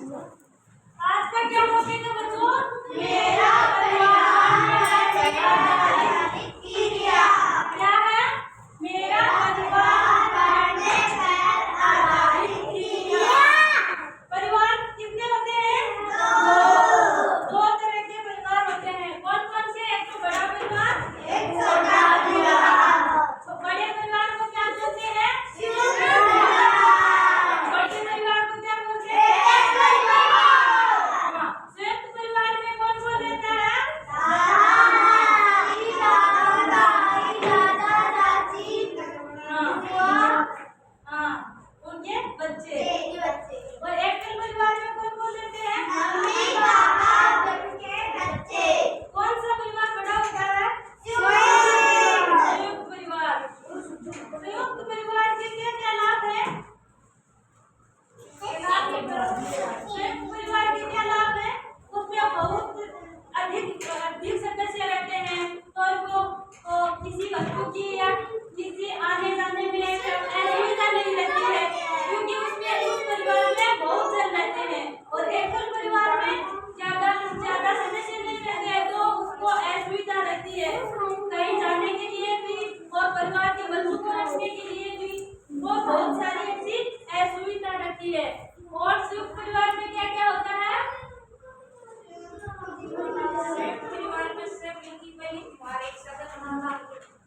आज का क्या टॉपिक है बच्चों? मेरा परिवार आधारित क्रिया। क्या है? मेरा परिवार पर आधारित क्रिया। परिवार कितने होते हैं? दो तरह के परिवार होते हैं। कौन कौन से? एक तो बड़ा परिवार, एक छोटा परिवार। तो बड़े परिवार को क्या बोलते हैं? छोटे परिवार को क्या बोलते हैं? संयुक्त परिवार में कौन कौन रहता है? हाँ, उनके बच्चे। और एकल परिवार में कौन कौन रहते हैं? कौन सा परिवार बड़ा होता है? संयुक्त परिवार। संयुक्त परिवार के क्या क्या लाभ है? संयुक्त परिवार के क्या लाभ है? उसमें बहुत अधिक सदस्य रहते हैं, तो उनको किसी वस्तु की या किसी आने जाने में असुविधा नहीं रहती है, क्योंकि उसमें उस परिवार में बहुत जन रहते हैं। और एकल परिवार में ज्यादा सदस्य नहीं रहते हैं, तो उसको असुविधा रहती है कहीं जाने के लिए भी, और परिवार के बच्चों को रखने के लिए भी वो बहुत सारी ऐसी असुविधा रहती है। और संयुक्त परिवार में क्या क्या होता है? संयुक्त परिवार में सब मिलकर पहले तुम्हारे एक साथ बनाना,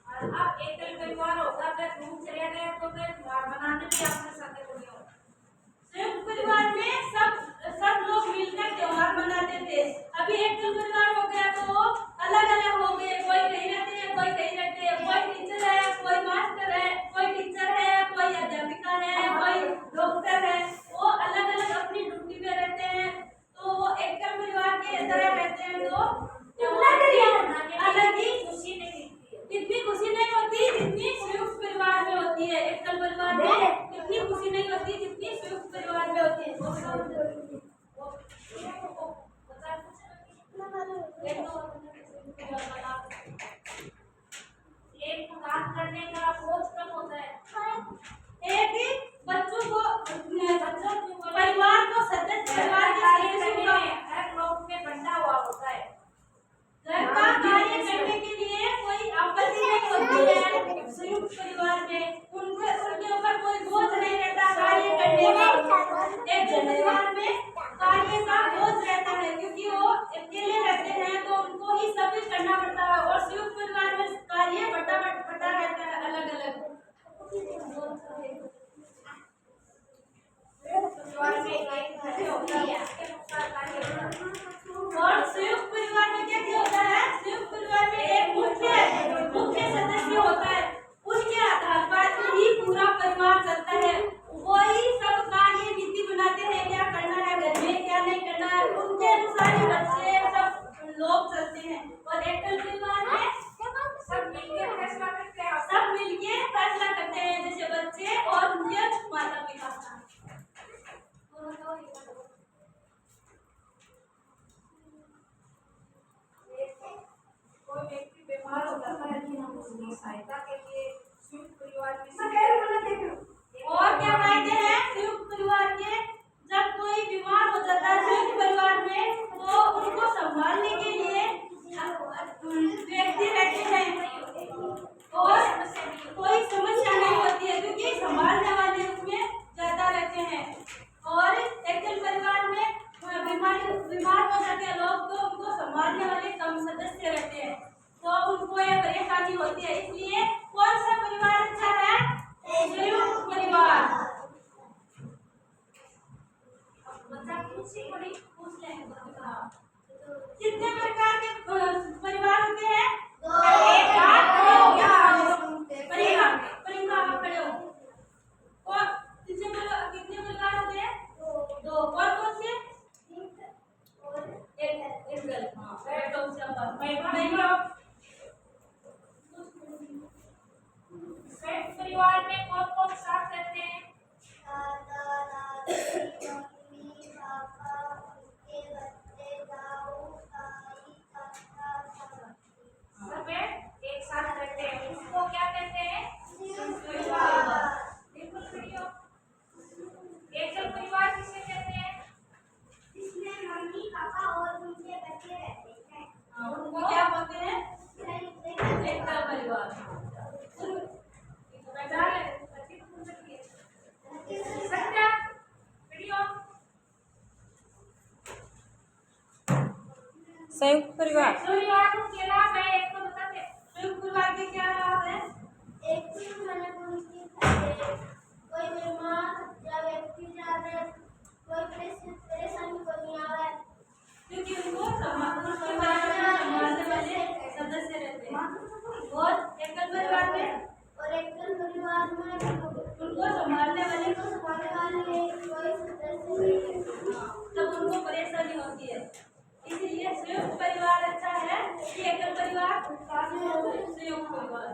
और अब एकल परिवार होगा अगर रूम चले गए तो फिर घर बनाने में आपके साथ नहीं होगा। संयुक्त परिवार में सब लोग मिलकर त्योहार मनाते थे। अभी एकल परिवार हो गया तो वो अलग अलग हो गए, कोई कहीं रहते हैं, कोई कहीं रहते हैं, कोई टीचर है, कोई मास्टर है, कोई टीचर है, कोई अध्यापिका है, कोई डॉक्टर है, वो अलग अलग अपनी ड्यूटी में रहते हैं। तो वो एकल परिवार के तरह रहते हैं, तो अलग ही खुशी नहीं मिलती है। इतनी खुशी नहीं होती जितनी संयुक्त परिवार में होती है। एकल परिवार में इतनी खुशी नहीं होती जितनी संयुक्त परिवार में होती है। एक काम करने का बोझ कम होता है। एक ही बच्चों परिवार को सदस्य परिवार के सदस्यों का हर लोग में बंटा हुआ होता है। घर का कार्य करने के लिए कोई आपत्ति नहीं होती है। संयुक्त परिवार में उनके ऊपर कोई बोझ नहीं रहता कार्य करने का। एक परिवार में कार्य का बोझ रहता है, क्योंकि वो अकेले रहते हैं तो उनको ही सब कुछ करना पड़ता है। और संयुक्त परिवार में कार्य बटा रहता है अलग अलग। और संयुक्त परिवार में क्या क्या होता है? संयुक्त परिवार में एक मुख्य सदस्य होता है, उसके आधार पर ही पूरा परिवार चलता है। वही सब कार्य नीति बनाते हैं, क्या करना है घर में, क्या नहीं करना है, उनके अनुसार ही बच्चे सब लोग चलते हैं। और एकल परिवार में सब मिलकर फैसला करते हैं, जैसे बच्चे और उनके माता पिता। कोई व्यक्ति बीमार हो जाता है तो हम उसकी सहायता के लिए संयुक्त परिवार में और क्या फायदे हैं संयुक्त परिवार के? जब कोई बीमार हो जाता है संयुक्त परिवार में, तो उनको संभालने के लिए व्यक्ति रहते हैं और कोई समस्या नहीं होती है, क्योंकि संभालने वाले उसमें ज्यादा रहते हैं। और एकल परिवार में बीमार हो जाते हैं लोग, तो उनको संभालने वाले कम सदस्य रहते हैं, तो उनको यह परेशानी होती है। इसलिए कौन सा परिवार अच्छा है? संयुक्त परिवार। बच्चा पूछ लेंगे कितने प्रकार के परिवार होते हैं? कितने परिवार होते हैं? दो। कौन कौन से? परिवार में कौन कौन साथ रहते हैं? संयुक्त परिवार। परिवार के लाभ है, एक तो बताते संयुक्त परिवार के क्या लाभ है। एक तो मैंने उनकी कोई बीमार या व्यक्ति जाने कोई परेशानी को नहीं आवे, क्योंकि उनको उसके संभालने वाले सदस्य रहते हैं। और एकल परिवार में उनको संभालने वाले कोई सदस्य नहीं है, तब उनको परेशानी होती है। इसीलिए संयुक्त परिवार अच्छा है कि एकल परिवार। संयुक्त परिवार